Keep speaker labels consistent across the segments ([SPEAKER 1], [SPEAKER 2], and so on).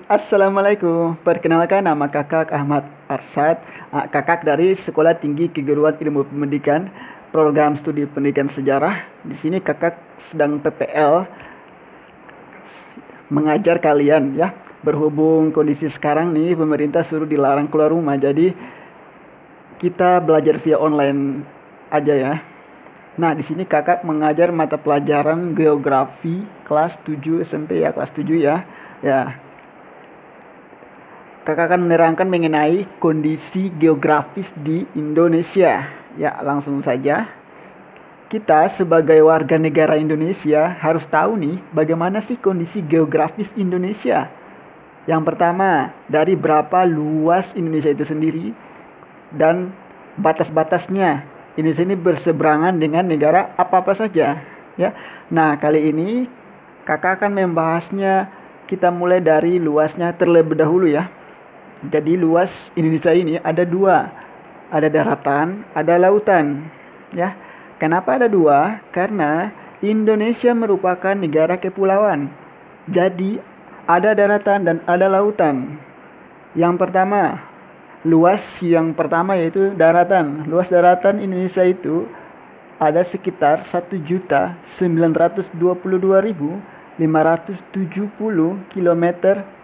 [SPEAKER 1] Assalamualaikum. Perkenalkan, nama kakak Ahmad Arsad. Kakak dari Sekolah Tinggi Keguruan Ilmu Pendidikan, Program Studi Pendidikan Sejarah. Di sini kakak sedang PPL mengajar kalian ya. Berhubung kondisi sekarang nih, pemerintah suruh dilarang keluar rumah, jadi kita belajar via online aja ya. Nah, di sini kakak mengajar mata pelajaran geografi kelas 7 SMP ya, kelas 7 ya. Ya, kakak akan menerangkan mengenai kondisi geografis di Indonesia. Ya, langsung saja. Kita sebagai warga negara Indonesia harus tahu nih bagaimana sih kondisi geografis Indonesia. Yang pertama, dari berapa luas Indonesia itu sendiri dan batas-batasnya. Indonesia ini berseberangan dengan negara apa-apa saja, ya. Nah, kali ini kakak akan membahasnya. Kita mulai dari luasnya terlebih dahulu ya. Jadi luas Indonesia ini ada dua, ada daratan, ada lautan. Ya, kenapa ada dua? Karena Indonesia merupakan negara kepulauan. Jadi ada daratan dan ada lautan. Yang pertama, luas yang pertama yaitu daratan. Luas daratan Indonesia itu ada sekitar 1.922.570 km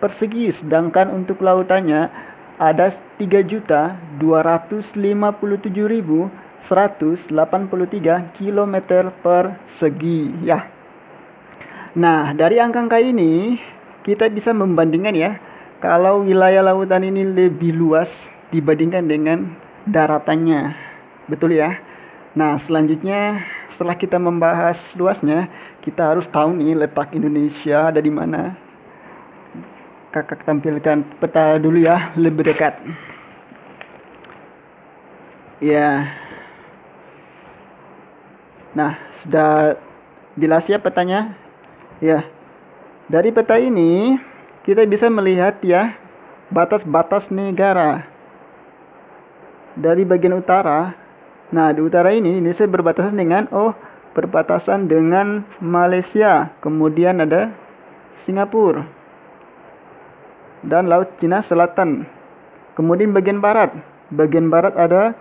[SPEAKER 1] persegi, sedangkan untuk lautannya ada 3.257.183 km persegi ya. Nah, dari angka ini kita bisa membandingkan ya, kalau wilayah lautan ini lebih luas dibandingkan dengan daratannya. Betul ya? Nah, selanjutnya setelah kita membahas luasnya, kita harus tahu nih letak Indonesia ada di mana. Kakak tampilkan peta dulu ya, lebih dekat. Ya. Nah, sudah jelas ya petanya? Ya. Dari peta ini kita bisa melihat ya batas-batas negara. Dari bagian utara. Nah, di utara ini Indonesia berbatasan dengan berbatasan dengan Malaysia, kemudian ada Singapura dan Laut Cina Selatan. Kemudian bagian barat ada,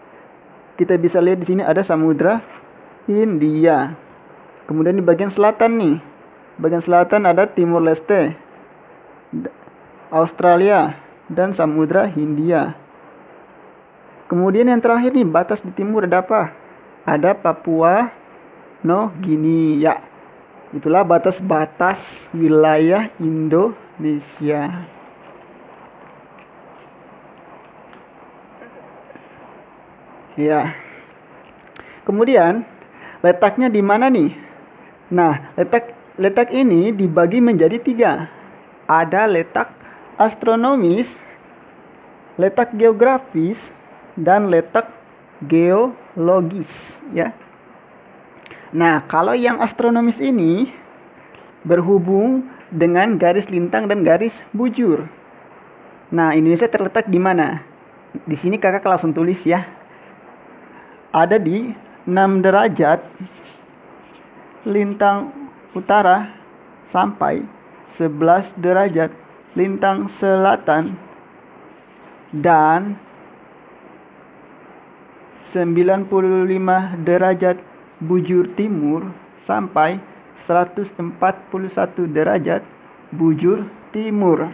[SPEAKER 1] kita bisa lihat di sini ada Samudra Hindia. Kemudian di bagian selatan nih, bagian selatan ada Timur Leste, Australia dan Samudra Hindia. Kemudian yang terakhir nih, batas di timur ada apa? Ada Papua Nugini ya. Itulah batas-batas wilayah Indonesia. Ya. Kemudian letaknya di mana nih? Nah, letak ini dibagi menjadi 3. Ada letak astronomis, letak geografis, dan letak geologis ya. Nah, kalau yang astronomis ini berhubung dengan garis lintang dan garis bujur. Nah, Indonesia terletak di mana? Di sini kakak langsung tulis ya. Ada di 6 derajat lintang utara sampai 11 derajat lintang selatan dan 95 derajat bujur timur sampai 141 derajat bujur timur.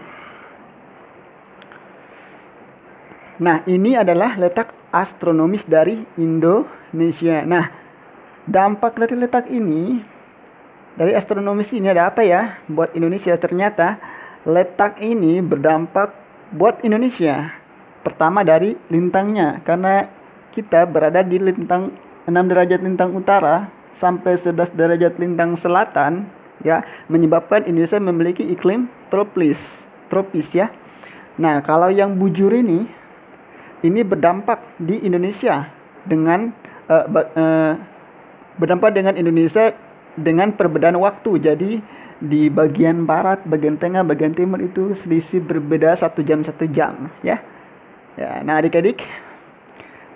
[SPEAKER 1] Nah, ini adalah letak astronomis dari Indonesia. Nah, dampak dari letak ini, dari astronomis ini ada apa ya buat Indonesia? Ternyata letak ini berdampak buat Indonesia. Pertama dari lintangnya, karena kita berada di lintang 6 derajat lintang utara sampai 11 derajat lintang selatan ya, menyebabkan Indonesia memiliki iklim tropis ya. Nah, kalau yang bujur ini berdampak di Indonesia dengan berdampak dengan Indonesia dengan perbedaan waktu. Jadi di bagian barat, bagian tengah, bagian timur itu selisih berbeda 1 jam ya. Ya, nah adik-adik,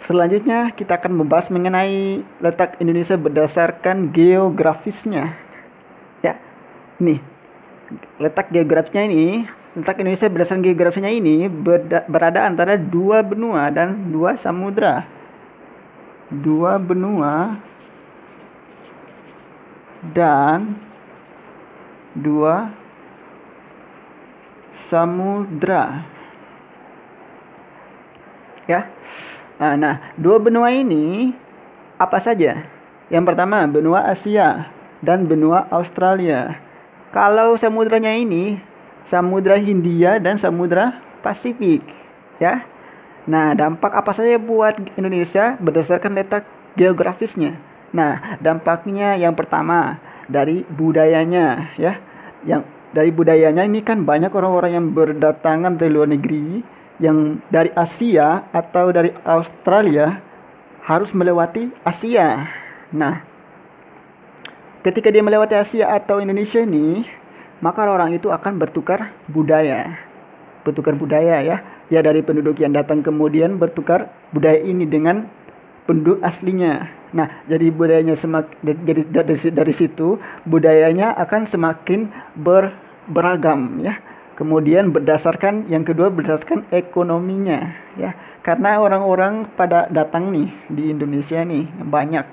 [SPEAKER 1] selanjutnya kita akan membahas mengenai letak Indonesia berdasarkan geografisnya. Ya. Nih, letak geografisnya ini letak Indonesia berdasarkan geografinya ini berada antara dua benua dan dua samudra. Dua benua dan dua samudra. Ya. Nah, dua benua ini apa saja? Yang pertama, benua Asia dan benua Australia. Kalau samudranya ini Samudra Hindia dan Samudra Pasifik, ya. Nah, dampak apa saja buat Indonesia berdasarkan letak geografisnya? Nah, dampaknya yang pertama dari budayanya, ya. Yang dari budayanya ini kan banyak orang-orang yang berdatangan dari luar negeri yang dari Asia atau dari Australia harus melewati Asia. Nah, ketika dia melewati Asia atau Indonesia ini, maka orang itu akan bertukar budaya. Bertukar budaya, ya. Ya, dari penduduk yang datang kemudian bertukar budaya ini dengan penduduk aslinya. Nah, jadi budayanya dari situ budayanya akan semakin beragam, ya. Kemudian yang kedua berdasarkan ekonominya, ya. Karena orang-orang pada datang nih di Indonesia nih banyak.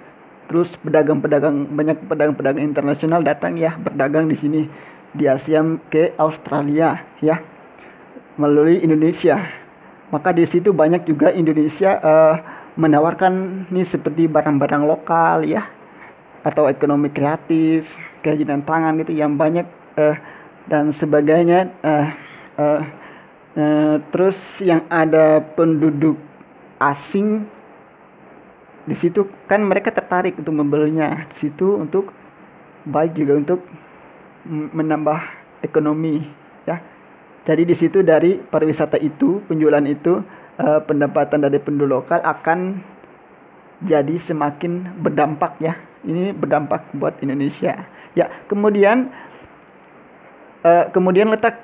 [SPEAKER 1] Terus banyak pedagang-pedagang internasional datang, ya, berdagang di sini di Asia ke Australia, ya, melalui Indonesia. Maka di situ banyak juga Indonesia menawarkan nih seperti barang-barang lokal, ya, atau ekonomi kreatif, kerajinan tangan gitu yang banyak dan sebagainya. Terus yang ada penduduk asing di situ kan mereka tertarik untuk membelinya di situ, untuk baik juga untuk menambah ekonomi, ya. Jadi di situ dari pariwisata itu, penjualan itu, pendapatan dari penduduk lokal akan jadi semakin berdampak, ya. Ini berdampak buat Indonesia. Ya, kemudian letak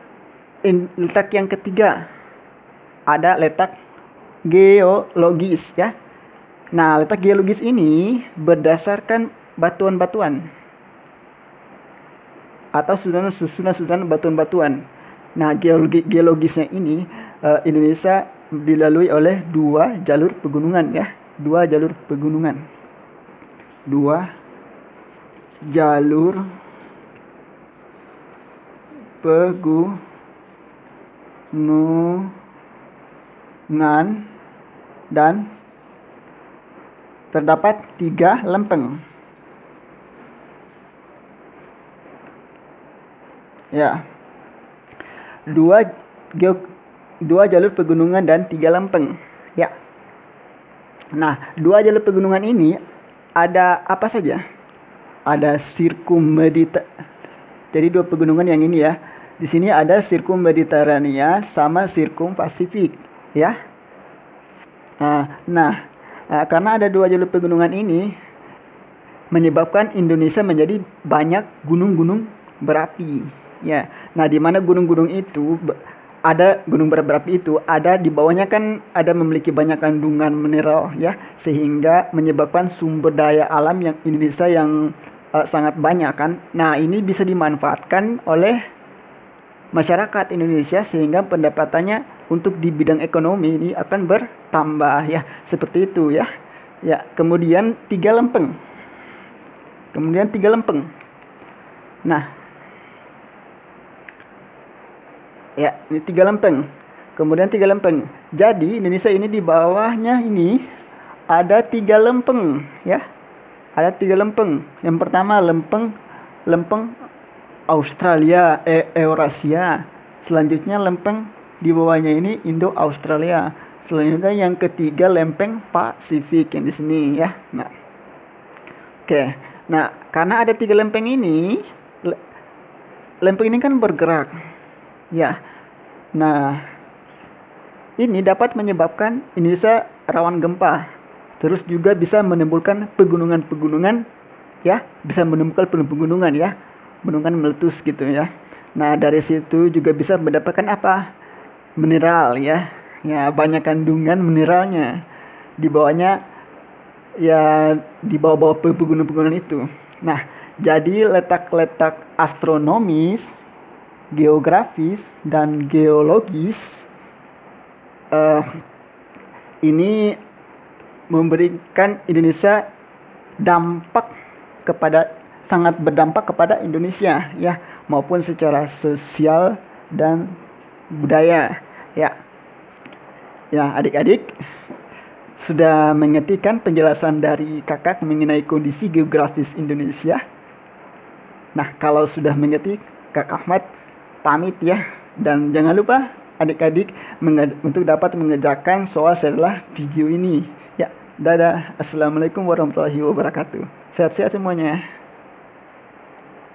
[SPEAKER 1] yang ketiga ada letak geologis, ya. Nah, letak geologis ini berdasarkan batuan-batuan atau susunan batuan-batuan. Nah, geologisnya ini Indonesia dilalui oleh dua jalur pegunungan, ya. Dua jalur pegunungan. Dan terdapat 3 lempeng. Ya. Dua jalur pegunungan dan 3 lempeng, ya. Nah, 2 jalur pegunungan ini ada apa saja? Ada jadi 2 pegunungan yang ini, ya. Di sini ada Sirkummediterania sama Sirkumpasifik, ya. Nah, karena ada 2 jalur pegunungan ini menyebabkan Indonesia menjadi banyak gunung-gunung berapi, ya. Nah, di mana gunung-gunung itu ada gunung berapi itu ada di bawahnya kan ada memiliki banyak kandungan mineral, ya, sehingga menyebabkan sumber daya alam yang Indonesia yang sangat banyak kan. Nah, ini bisa dimanfaatkan oleh masyarakat Indonesia sehingga pendapatannya untuk di bidang ekonomi ini akan bertambah, ya, seperti itu, ya. Ya, kemudian 3 lempeng. Nah, ya, ini 3 lempeng. Kemudian 3 lempeng. Jadi Indonesia ini di bawahnya ini ada 3 lempeng, ya. Ada 3 lempeng. Yang pertama lempeng Australia, Eurasia. Selanjutnya lempeng di bawahnya ini Indo-Australia. Selanjutnya yang ketiga lempeng Pasifik yang di sini, ya. Nah, oke. Nah, karena ada 3 lempeng ini, lempeng ini kan bergerak, ya. Nah, ini dapat menyebabkan Indonesia rawan gempa. Terus juga bisa menimbulkan pegunungan-pegunungan, ya. Bisa menimbulkan pegunungan, ya. Pegunungan meletus gitu, ya. Nah, dari situ juga bisa mendapatkan apa? Mineral, ya. Ya, banyak kandungan mineralnya. Di bawahnya, ya, di bawah-bawah pegunungan-pegunungan itu. Nah, jadi letak-letak astronomis geografis dan geologis ini memberikan Indonesia sangat berdampak kepada Indonesia ya, maupun secara sosial dan budaya ya. Ya, adik-adik sudah mengerti kan penjelasan dari kakak mengenai kondisi geografis Indonesia? Nah, kalau sudah mengerti, Kak Ahmad pamit ya. Dan jangan lupa adik-adik untuk dapat mengerjakan soal setelah video ini. Ya, dadah. Assalamualaikum warahmatullahi wabarakatuh. Sehat-sehat semuanya.